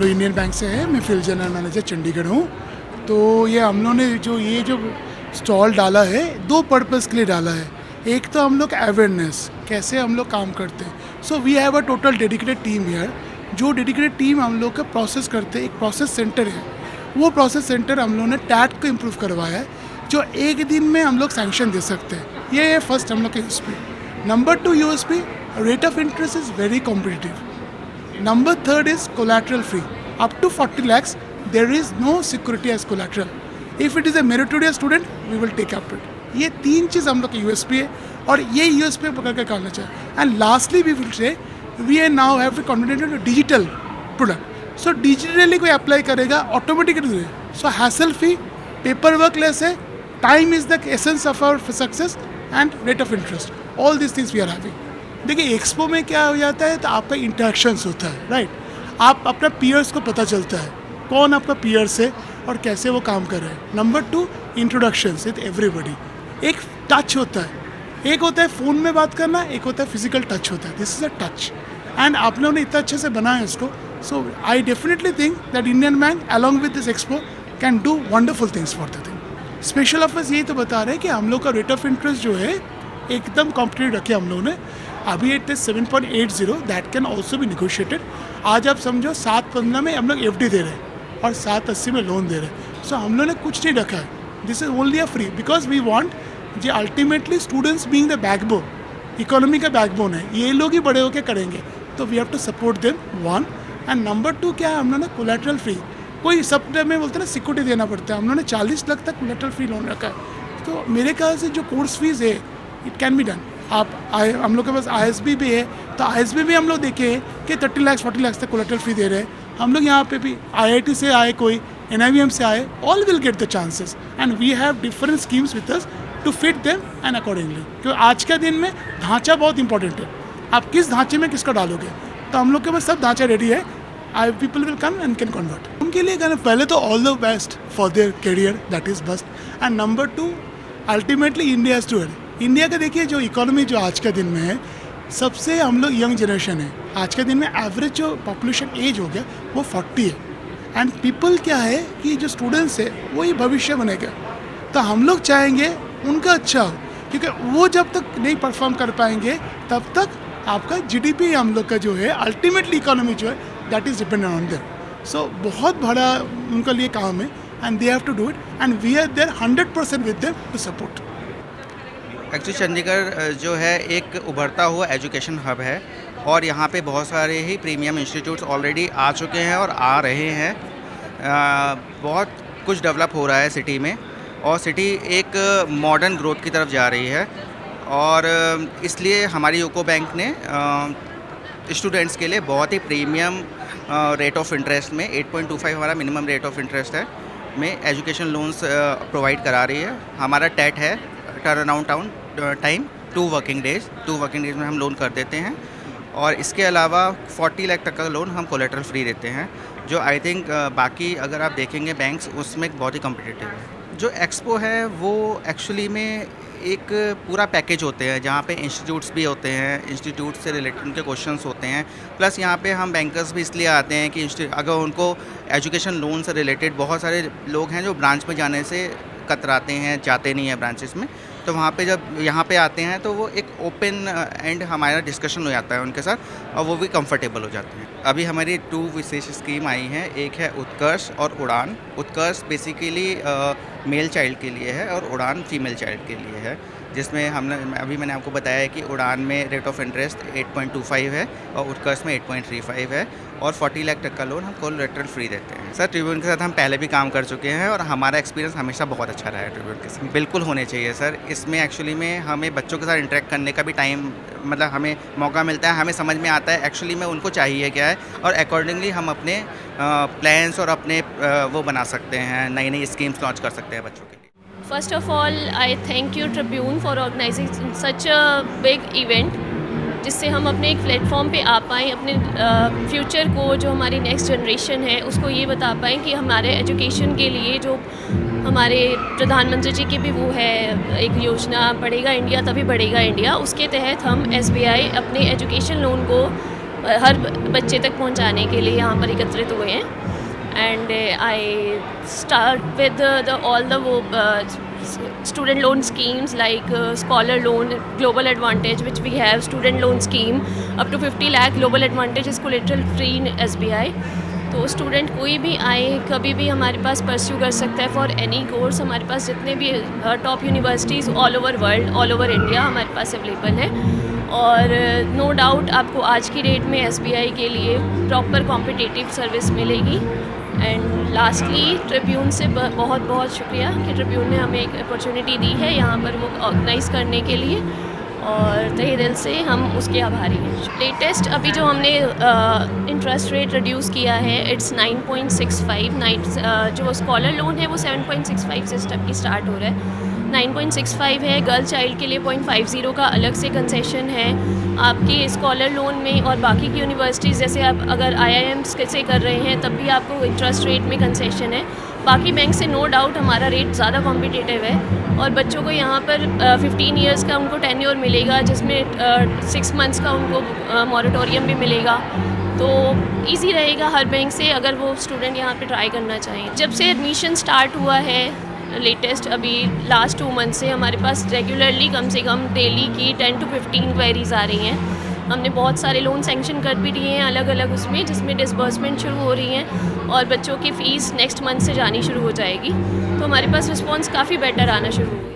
Anglo Indian bank से है, मैं फील्ड जनरल मैनेजर चंडीगढ़ हूँ। तो ये हम लोगों ने जो स्टॉल डाला है, दो पर्पस के लिए डाला है। एक तो हम लोग अवेयरनेस, कैसे हम लोग काम करते हैं। So we have a total dedicated team here, जो डेडिकेटेड टीम हम लोग का प्रोसेस करते हैं। एक प्रोसेस सेंटर है, वो प्रोसेस सेंटर हम लोगों ने टैट को इम्प्रूव करवाया है, जो एक दिन में हम लोग सैंक्शन दे सकते हैं। ये है फर्स्ट हम लोग का USP. Number 2 USP, rate of interest is very competitive. Number 3 is collateral free. Up to 40 lakhs there is no security as collateral. If it is a meritorious student, we will take up it. ये 3 चीज़ हम लोग का USP है, और ये USP पकड़ के करना चाहिए। And lastly we will say we are now have confident to digital product. So digitally कोई अप्लाई करेगा automatically, so hassle free, paper work less है, time is the essence of our success, and rate of interest, all this things we are having. देखिए expo में क्या हो जाता है, तो आपका इंटरेक्शंस होता है, राइट। आप अपना पीयर्स को पता चलता है कौन आपका पीयर्स है और कैसे वो काम कर रहे हैं। Number 2, introductions with everybody. एक टच होता है, एक होता है फ़ोन में बात करना, एक होता है फिजिकल टच होता है। This is a touch, and आप लोगों ने इतना अच्छे से बनाया है इसको। So I definitely think that Indian bank along with this expo can do wonderful things for the thing. Special offers यही तो बता रहे हैं कि हम लोग का रेट ऑफ इंटरेस्ट जो है एकदम कॉम्पिटिटिव रखे हम लोगों ने। अभी it is 7.80, that can also be negotiated. आज आप समझो 7.15 में हम लोग FD दे रहे हैं और 7.80 में लोन दे रहे हैं। सो हम लोगों ने कुछ नहीं रखा है, this is only a free, because we want जे ultimately students being the backbone, economy का बैकबोन है, ये लोग ही बड़े होकर करेंगे, तो we have to support them, 1। And number 2 क्या है, हम लोगों ने कोलैटरल फ्री, कोई सब में बोलते हैं ना सिक्योरिटी देना पड़ता है, हम लोगों ने 40 लाख तक कोलैटरल फ्री लोन रखा है। तो मेरे ख्याल से जो कोर्स फीस है इट कैन बी डन। हम लोग के पास ISB भी है, तो ISB भी हम लोग देखे कि 30 लाख 40 लाख तक कोलैटरल फ्री दे रहे हैं। हम लोग यहाँ पे भी IIT से आए, कोई NIVM से आए, all will get the chances, and we have different schemes with us to fit them and accordingly. क्योंकि आज के दिन में ढांचा बहुत इंपॉर्टेंट है, आप किस ढांचे में किसको डालोगे, तो हम लोग के पास सब ढांचा रेडी है। People will come and can convert. उनके लिए कहना पहले तो all the best for their career, that is best. And number 2, ultimately India has to. India का देखिए जो इकोनॉमी जो आज के दिन में है, सबसे हम लोग यंग जनरेशन है। आज के दिन में एवरेज जो पॉपुलेशन एज हो गया वो 40 है, एंड पीपल क्या है कि जो स्टूडेंट्स है वही भविष्य बनेगा। तो हम लोग चाहेंगे उनका अच्छा हो, क्योंकि वो जब तक नहीं परफॉर्म कर पाएंगे तब तक आपका GDP हम लोग का जो है अल्टीमेटली इकोनॉमी जो है that is dependent on them. So बहुत बड़ा उनका लिए काम है, and they have to do it, and we are there 100% with them to support. Actually Chandigarh जो है एक उभरता हुआ एजुकेशन हब है, और यहाँ पे बहुत सारे ही प्रीमियम इंस्टीट्यूट्स ऑलरेडी आ चुके हैं और आ रहे हैं। बहुत कुछ डेवलप हो रहा है सिटी में, और सिटी एक मॉडर्न ग्रोथ की तरफ जा रही है, और इसलिए हमारी यूको बैंक ने स्टूडेंट्स के लिए बहुत ही प्रीमियम रेट ऑफ इंटरेस्ट में 8.25 हमारा मिनिमम रेट ऑफ इंटरेस्ट है में एजुकेशन लोन्स प्रोवाइड करा रही है। हमारा टैट है turn around time 2 working days में हम लोन कर देते हैं, और इसके अलावा 40 लाख तक का लोन हम कोलेटरल फ्री देते हैं, जो आई थिंक बाकी अगर आप देखेंगे बैंक्स उसमें बहुत ही कम्पिटिटिव है। जो एक्सपो है वो एक्चुअली में एक पूरा पैकेज होते हैं, जहाँ पे इंस्टीट्यूट्स भी होते हैं, इंस्टीट्यूट से रिलेटेड उनके क्वेश्चंस होते हैं, प्लस यहाँ पे हम बैंकर्स भी इसलिए आते हैं कि अगर उनको एजुकेशन लोन से रिलेटेड बहुत सारे लोग हैं जो ब्रांच में जाने से कतराते हैं, जाते नहीं हैं ब्रांचेस में, तो वहाँ पे जब यहाँ पे आते हैं तो वो एक ओपन एंड हमारा डिस्कशन हो जाता है उनके साथ, और वो भी कंफर्टेबल हो जाते हैं। अभी हमारी 2 विशेष स्कीम आई हैं, एक है उत्कर्ष और उड़ान। उत्कर्ष बेसिकली मेल चाइल्ड के लिए है, और उड़ान फीमेल चाइल्ड के लिए है, जिसमें मैंने आपको बताया है कि उड़ान में रेट ऑफ इंटरेस्ट 8.25 है और उत्कर्ष में 8.35 है, और 40 लाख तक का लोन हम कोलैटरल फ्री देते हैं। सर ट्रिब्यून के साथ हम पहले भी काम कर चुके हैं, और हमारा एक्सपीरियंस हमेशा बहुत अच्छा रहा है ट्रिब्यून के साथ। बिल्कुल होने चाहिए सर, इसमें एक्चुअली में हमें बच्चों के साथ इंटरेक्ट करने का भी टाइम, मतलब हमें मौका मिलता है, हमें समझ में आता है एक्चुअली में उनको चाहिए क्या है, और अकॉर्डिंगली हम अपने प्लान्स और अपने वो बना सकते हैं, नई नई स्कीम्स लॉन्च कर सकते हैं बच्चों के लिए। First of all, I thank you Tribune for organizing such a big event, जिससे हम अपने एक प्लेटफॉर्म पे आ पाएँ, अपने फ्यूचर को, जो हमारी नेक्स्ट जनरेशन है उसको ये बता पाएँ कि हमारे एजुकेशन के लिए जो हमारे प्रधानमंत्री जी की भी वो है एक योजना, बढ़ेगा इंडिया तभी बढ़ेगा इंडिया, उसके तहत हम SBI अपने एजुकेशन लोन को हर बच्चे तक पहुंचाने के लिए यहाँ पर एकत्रित हुए हैं. And I start with all the student loan schemes like scholar loan, global advantage which we have, student loan scheme up to 50 lakh, global advantage is collateral free in SBI. तो स्टूडेंट कोई भी आए कभी भी हमारे पास pursue कर सकता है फॉर एनी कोर्स. हमारे पास जितने भी top universities all over world, all over India हमारे पास अवेलेबल है. और नो डाउट आपको आज की डेट में SBI के लिए प्रॉपर कॉम्पिटिटिव सर्विस मिलेगी. एंड लास्टली ट्रिब्यून से बहुत बहुत शुक्रिया कि ट्रिब्यून ने हमें एक अपॉर्चुनिटी दी है यहाँ पर वो ऑर्गेनाइज़ करने के लिए, और तहे दिल से हम उसके आभारी हैं. लेटेस्ट अभी जो हमने इंटरेस्ट रेट रिड्यूस किया है इट्स 9.65. जो स्कॉलर लोन है वो 7.65 से स्टार्ट हो रहा है. 9.65 है. गर्ल चाइल्ड के लिए 0.50 का अलग से कंसेशन है. आपके स्कॉलर लोन में और बाकी की यूनिवर्सिटीज़ जैसे आप अगर IIMs से कर रहे हैं तब भी आपको इंटरेस्ट रेट में कंसेशन है. बाकी बैंक से नो डाउट हमारा रेट ज़्यादा कॉम्पिटिटिव है. और बच्चों को यहाँ पर 15 ईयर्स का उनको टेन्योर मिलेगा जिसमें 6 मंथ्स का उनको मॉरेटोरियम भी मिलेगा. तो इजी रहेगा हर बैंक से अगर वो स्टूडेंट यहाँ पे ट्राई करना चाहें. जब से एडमिशन स्टार्ट हुआ है लेटेस्ट अभी लास्ट 2 मंथ से हमारे पास रेगुलरली कम से कम डेली की 10 to 15 क्वेरीज़ आ रही हैं. हमने बहुत सारे लोन सैंक्शन कर भी दिए हैं अलग अलग उसमें, जिसमें डिसबर्समेंट शुरू हो रही हैं और बच्चों की फ़ीस नेक्स्ट मंथ से जानी शुरू हो जाएगी. तो हमारे पास रिस्पॉन्स काफ़ी बेटर आना शुरू हुई.